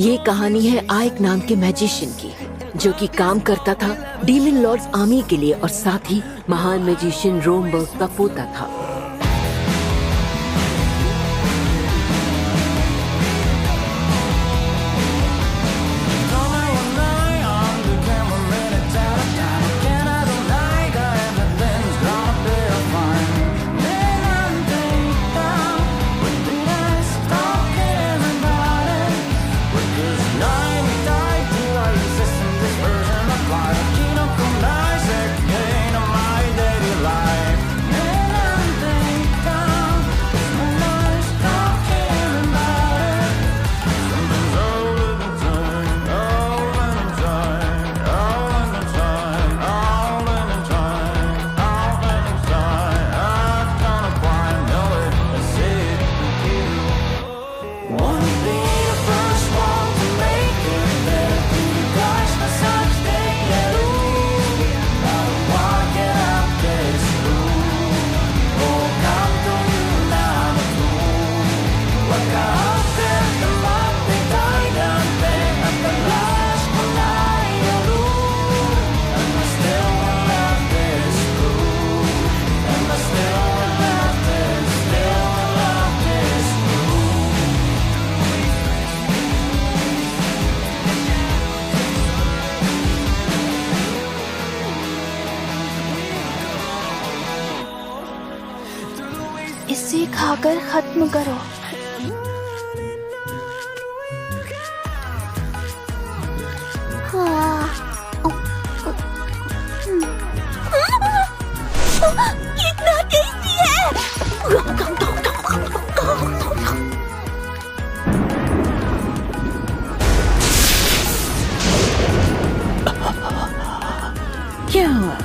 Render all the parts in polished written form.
ये कहानी है आइक नाम के मैजिशियन की, जो कि काम करता था डीमन लॉर्ड्स आर्मी के लिए और साथ ही महान मैजिशियन रोमबर्ग का पोता था। इसे खाकर खत्म करो। कितना टेस्टी है। क्या हुआ?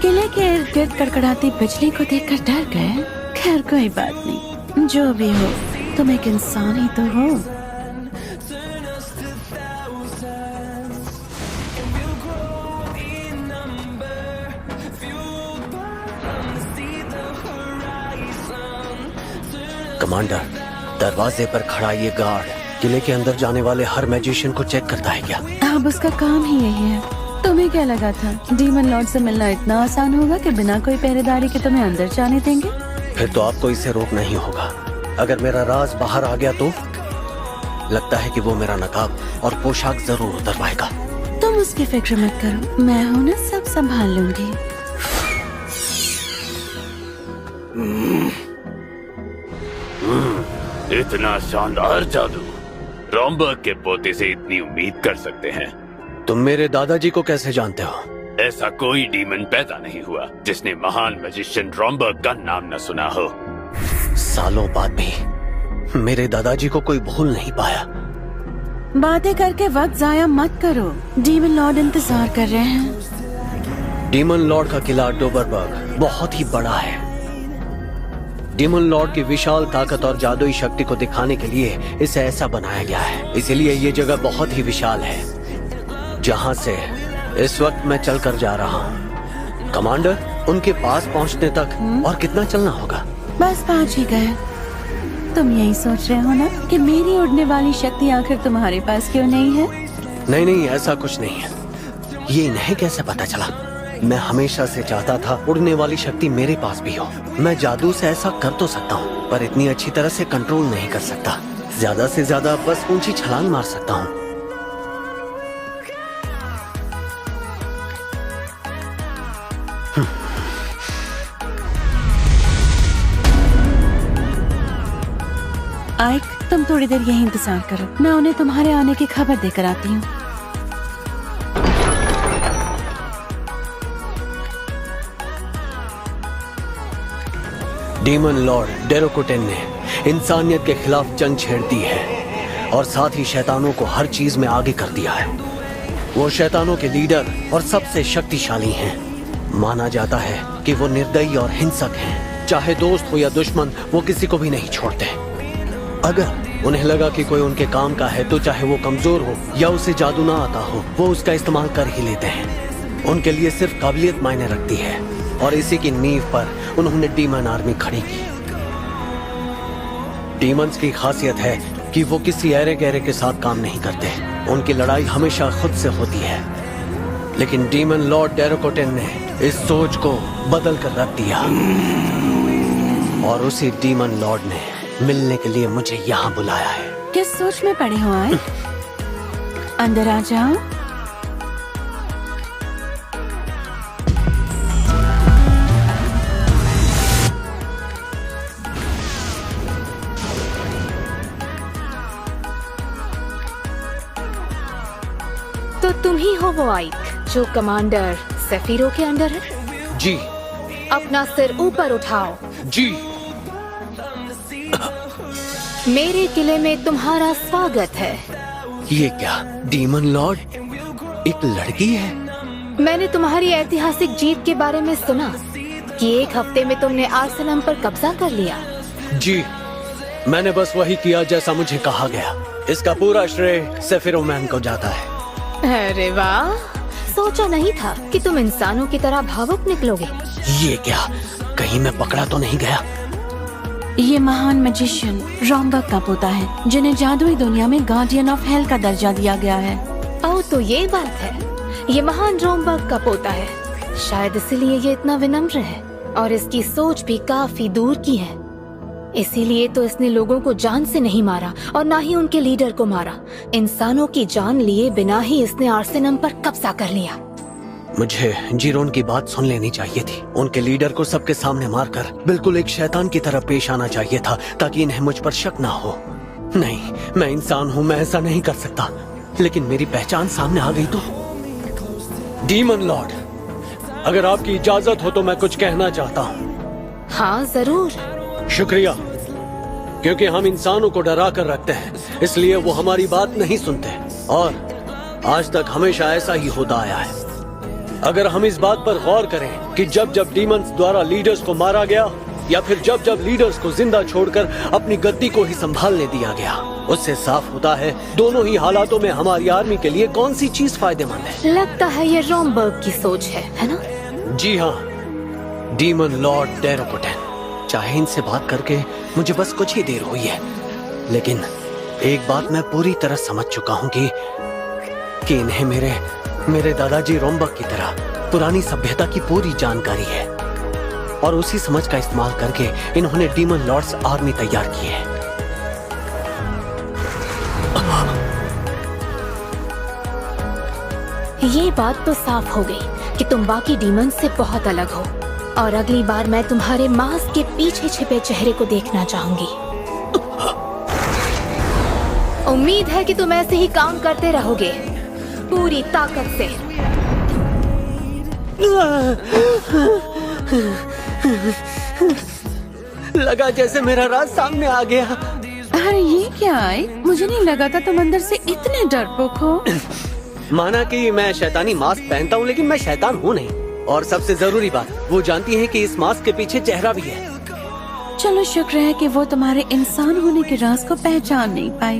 किले के इर्द गिर्द कड़कड़ाती बिजली को देखकर डर गए? खैर कोई बात नहीं, जो भी हो तुम एक इंसान ही तो हो। कमांडर, दरवाजे पर खड़ा ये गार्ड किले के अंदर जाने वाले हर मैजिशियन को चेक करता है क्या? अब उसका काम ही यही है। तुम्हें क्या लगा था डीमन लॉर्ड से मिलना इतना आसान होगा कि बिना कोई पहरेदारी के तुम्हें अंदर जाने देंगे? फिर तो आपको इसे रोकना ही होगा। अगर मेरा राज बाहर आ गया तो लगता है कि वो मेरा नकाब और पोशाक जरूर उतरवाएगा। तुम उसकी फिक्र मत करो, मैं हूँ ना, सब संभाल लूंगी। इतना शानदार जादू रोमबर्ग के पोते से इतनी उम्मीद कर सकते हैं? तुम मेरे दादाजी को कैसे जानते हो? ऐसा कोई डीमन पैदा नहीं हुआ जिसने महान मैजिशियन रोमबर्ग का नाम न सुना हो। सालों बाद भी मेरे दादाजी को कोई भूल नहीं पाया। बातें करके वक्त जाया मत करो, डीमन लॉर्ड इंतजार कर रहे हैं। डीमन लॉर्ड का किला डोबरबर्ग बहुत ही बड़ा है। डीमन लॉर्ड की विशाल ताकत और जादुई शक्ति को दिखाने के लिए इसे ऐसा बनाया गया है। इसीलिए ये जगह बहुत ही विशाल है, जहाँ से इस वक्त मैं चलकर जा रहा हूँ। कमांडर, उनके पास पहुँचने तक और कितना चलना होगा? बस पहुँच ही गए। तुम यही सोच रहे हो ना कि मेरी उड़ने वाली शक्ति आखिर तुम्हारे पास क्यों नहीं है? नहीं नहीं, ऐसा कुछ नहीं है। ये इन्हें कैसे पता चला? मैं हमेशा से चाहता था उड़ने वाली शक्ति मेरे पास भी हो। मैं जादू से ऐसा कर तो सकता हूँ, पर इतनी अच्छी तरह से कंट्रोल नहीं कर सकता। ज्यादा से ज्यादा बस ऊंची छलांग मार सकता हूँ। आइक, तुम थोड़ी देर यही इंतजार करो, मैं उन्हें तुम्हारे आने की खबर देकर आती हूँ। डीमन लॉर्ड डेरोकुटेन ने इंसानियत के खिलाफ जंग छेड़ दी है और साथ ही शैतानों को हर चीज में आगे कर दिया है। वो शैतानों के लीडर और सबसे शक्तिशाली हैं। माना जाता है कि वो निर्दयी और हिंसक हैं। चाहे दोस्त हो या दुश्मन, वो किसी को भी नहीं छोड़ते। अगर उन्हें लगा कि कोई उनके काम का है तो चाहे वो कमजोर हो या उसे जादू ना आता हो, वो उसका इस्तेमाल कर ही लेते हैं। उनके लिए सिर्फ काबिलियत मायने रखती है। और इसी की नींव पर उन्होंने डीमन आर्मी खड़ी की। डीमंस की खासियत है कि वो किसी ऐरे गहरे के साथ काम नहीं करते। उनकी लड़ाई हमेशा खुद से होती है। लेकिन डीमन लॉर्ड डेरोकोटेन ने इस सोच को बदल कर रख दिया और उसी डीमन लॉर्ड ने मिलने के लिए मुझे यहाँ बुलाया है। किस सोच में पड़े हो आए? अंदर आ जाओ। तो तुम ही हो वो आइक जो कमांडर सेफिरो के अंडर है? जी अपना सिर ऊपर उठाओ। जी। मेरे किले में तुम्हारा स्वागत है। ये क्या डीमन लॉर्ड एक लड़की है? मैंने तुम्हारी ऐतिहासिक जीत के बारे में सुना कि एक हफ्ते में तुमने आर्सेनम पर कब्जा कर लिया। जी, मैंने बस वही किया जैसा मुझे कहा गया। इसका पूरा श्रेय सेफिरो मैन को जाता है। अरे वाह, सोचा नहीं था कि तुम इंसानों की तरह भावुक निकलोगे। ये क्या, कहीं मैं पकड़ा तो नहीं गया? ये महान मैजिशियन रॉम्बर्ग का पोता है, जिन्हें जादुई दुनिया में गार्डियन ऑफ हेल का दर्जा दिया गया है। ओह, तो ये बात है। ये महान रॉम्बर्ग का पोता है, शायद इसीलिए ये इतना विनम्र है और इसकी सोच भी काफी दूर की है। इसीलिए तो इसने लोगों को जान से नहीं मारा और ना ही उनके लीडर को मारा। इंसानों की जान लिए बिना ही इसने आर्सेनम पर कब्जा कर लिया। मुझे जीरोन की बात सुन लेनी चाहिए थी। उनके लीडर को सबके सामने मारकर बिल्कुल एक शैतान की तरह पेश आना चाहिए था ताकि इन्हें मुझ पर शक ना हो। नहीं, मैं इंसान हूँ, मैं ऐसा नहीं कर सकता। लेकिन मेरी पहचान सामने आ गई तो। डीमन लॉर्ड, अगर आपकी इजाजत हो तो मैं कुछ कहना चाहता हूँ। हाँ जरूर। शुक्रिया, क्योंकि हम इंसानों को डरा कर रखते हैं, इसलिए वो हमारी बात नहीं सुनते और आज तक हमेशा ऐसा ही होता आया है। अगर हम इस बात पर गौर करें कि जब जब डीमंस द्वारा लीडर्स को मारा गया या फिर जब जब लीडर्स को जिंदा छोड़कर अपनी गद्दी को ही संभालने दिया गया, उससे साफ होता है दोनों ही हालातों में हमारी आर्मी के लिए कौन सी चीज फायदेमंद है। लगता है ये रॉम्बर्ग की सोच है ना? जी हाँ, डीमन लॉर्ड डेरोकोटेन। चाहे इनसे बात करके मुझे बस कुछ ही देर हुई है, लेकिन एक बात मैं पूरी तरह समझ चुका हूँ कि इन्हें मेरे दादाजी रॉम्बर्ग की तरह पुरानी सभ्यता की पूरी जानकारी है और उसी समझ का इस्तेमाल करके इन्होंने डीमन लॉर्ड्स आर्मी तैयार की है। ये बात तो साफ हो गई कि तुम बाकी डीमंस से बहुत अलग हो और अगली बार मैं तुम्हारे मास्क के पीछे छिपे चेहरे को देखना चाहूंगी। उम्मीद है कि तुम ऐसे ही काम करते रहोगे पूरी ताकत से। लगा जैसे मेरा राज सामने आ गया। अरे ये क्या है? मुझे नहीं लगा था तुम अंदर से इतने डरपोक हो। माना कि मैं शैतानी मास्क पहनता हूँ, लेकिन मैं शैतान हूँ नहीं। और सबसे जरूरी बात, वो जानती है कि इस मास्क के पीछे चेहरा भी है। चलो शुक्र है कि वो तुम्हारे इंसान होने के राज को पहचान नहीं पाई।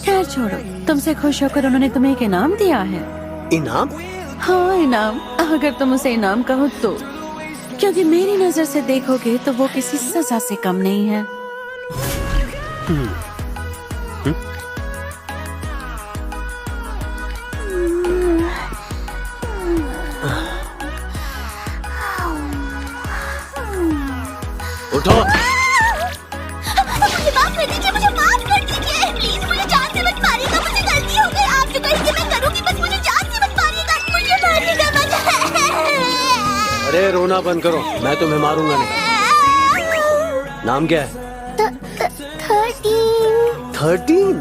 खैर छोड़ो, तुमसे खुश होकर उन्होंने तुम्हें एक इनाम दिया है। इनाम? हाँ इनाम, अगर तुम उसे इनाम कहो तो, क्योंकि मेरी नजर से देखोगे तो वो किसी सजा से कम नहीं है। उठो। मुझे माफ कर दीजिए, मुझे माफ कर दीजिए। प्लीज मुझे जान से मत मारिएगा, मुझे गलती हो गई। आप जो कहेंगे मैं करूंगी, बस मुझे जान से मत मारिएगा। मुझे मारिएगा मत। अरे रोना बंद करो, मैं तुम्हें मारूंगा नहीं। नाम क्या है? 13?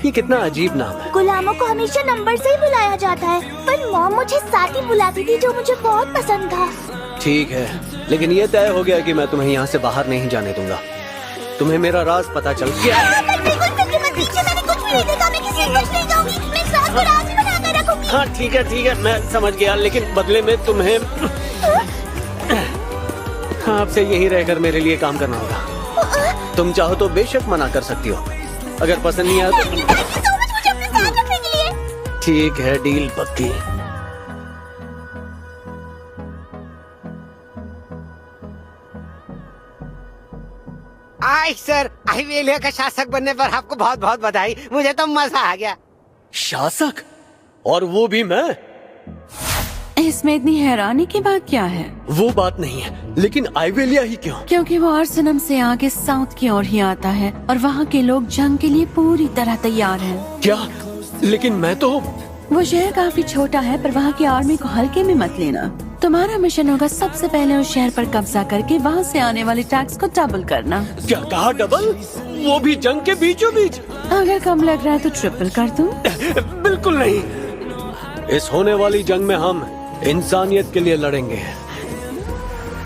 ये कितना अजीब नाम है। गुलामों को हमेशा नंबर से ही बुलाया जाता है, पर मॉम मुझे साथी बुलाती थी जो मुझे बहुत पसंद था। ठीक है, लेकिन ये तय हो गया कि मैं तुम्हें यहाँ से बाहर नहीं जाने दूंगा। तुम्हें मेरा राज पता चल गया। बिल्कुल फिक्र मत कीजिए, मैंने कुछ भी नहीं देखा। मैं किसी से कुछ नहीं जाऊंगी, मैं इस राज को राज ही बना कर रखूंगी। हाँ ठीक है, मैं समझ गया, लेकिन बदले में तुम्हें आपसे यहीं रहकर मेरे लिए काम करना होगा। तुम चाहो तो बेशक मना कर सकती हो, अगर पसंद नहीं आया तो। थैंक यू सो मच मुझे अपने साथ रखने के लिए। ठीक है, डील पक्की। आई सर, आइवेलिया का शासक बनने पर आपको बहुत बहुत बधाई। मुझे तो मजा आ गया। शासक? और वो भी मैं? इसमें इतनी हैरानी की बात क्या है? वो बात नहीं है, लेकिन आइवेलिया ही क्यों? क्योंकि वो आर्सेनम से आगे साउथ की ओर ही आता है और वहाँ के लोग जंग के लिए पूरी तरह तैयार हैं। क्या? लेकिन मैं तो... वो शहर काफी छोटा है, पर वहाँ की आर्मी को हल्के में मत लेना। तुम्हारा मिशन होगा सबसे पहले उस शहर पर कब्जा करके वहाँ से आने वाले टैक्स को डबल करना। क्या कहा? डबल? वो भी जंग के बीचों बीच? अगर कम लग रहा है तो ट्रिपल कर दूं? बिल्कुल नहीं। इस होने वाली जंग में हम इंसानियत के लिए लड़ेंगे।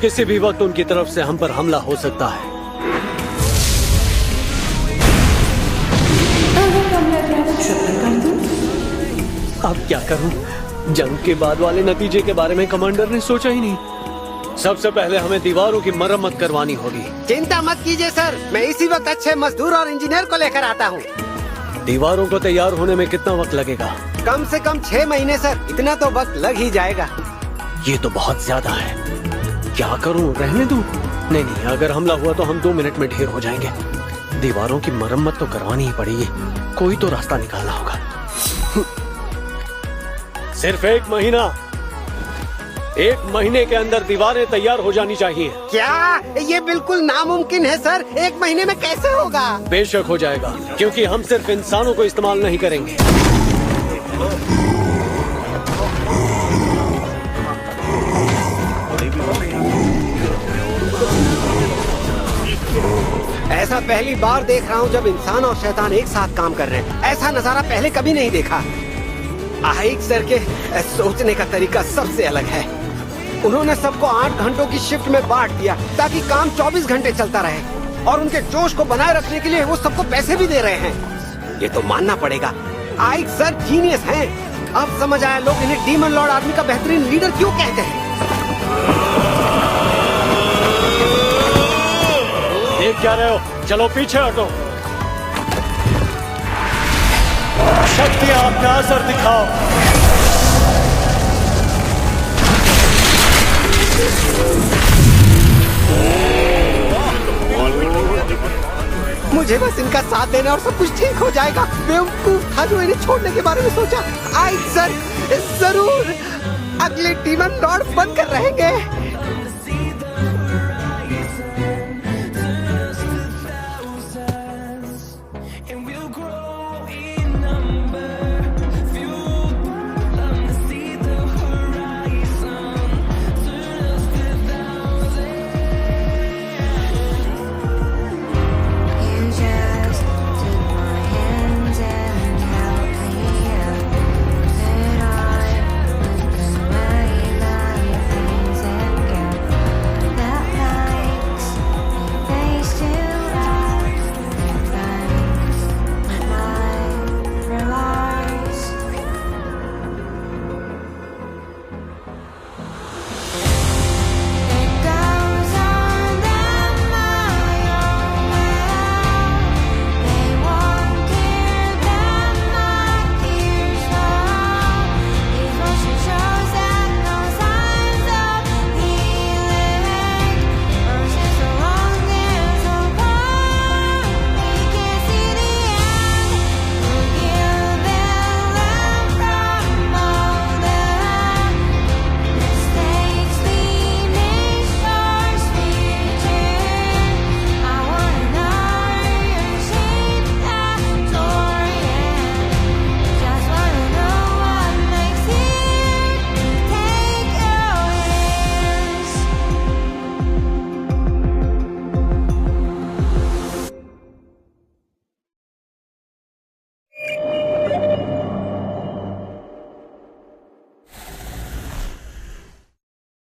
किसी भी वक्त उनकी तरफ से हम पर हमला हो सकता है। अगर कम लग रहा है तो ट्रिपल कर दूं? अब क्या करूं? जंग के बाद वाले नतीजे के बारे में कमांडर ने सोचा ही नहीं। सबसे पहले हमें दीवारों की मरम्मत करवानी होगी। चिंता मत कीजिए सर, मैं इसी वक्त अच्छे मजदूर और इंजीनियर को लेकर आता हूँ। दीवारों को तैयार होने में कितना वक्त लगेगा? कम से कम 6 महीने सर, इतना तो वक्त लग ही जाएगा। ये तो बहुत ज्यादा है। क्या करूं? रहने दूं? नहीं नहीं, अगर हमला हुआ तो हम 2 मिनट में ढेर हो जाएंगे। दीवारों की मरम्मत तो करवानी ही पड़ेगी। कोई तो रास्ता निकालना होगा। सिर्फ 1 महीना। 1 महीने के अंदर दीवारें तैयार हो जानी चाहिए। क्या? ये बिल्कुल नामुमकिन है सर। 1 महीने में कैसे होगा? बेशक हो जाएगा, क्योंकि हम सिर्फ इंसानों को इस्तेमाल नहीं करेंगे। ऐसा पहली बार देख रहा हूँ जब इंसान और शैतान एक साथ काम कर रहे हैं। ऐसा नजारा पहले कभी नहीं देखा। आहिक सर के सोचने का तरीका सबसे अलग है। उन्होंने सबको 8 घंटों की शिफ्ट में बांट दिया ताकि काम 24 घंटे चलता रहे, और उनके जोश को बनाए रखने के लिए वो सबको पैसे भी दे रहे हैं। ये तो मानना पड़ेगा, आहिक सर जीनियस हैं। अब समझ आया लोग इन्हें डीमन लॉर्ड आर्मी का बेहतरीन लीडर क्यों कहते हैं। देख क्या रहे हो? चलो पीछे हटो। शक्ति अपना असर दिखाओ। मुझे बस इनका साथ देना और सब कुछ ठीक हो जाएगा। बेवकूफ था जो इन्हें छोड़ने के बारे में सोचा। आई सर जरूर अगले डीमन लॉर्ड बनकर रहेंगे।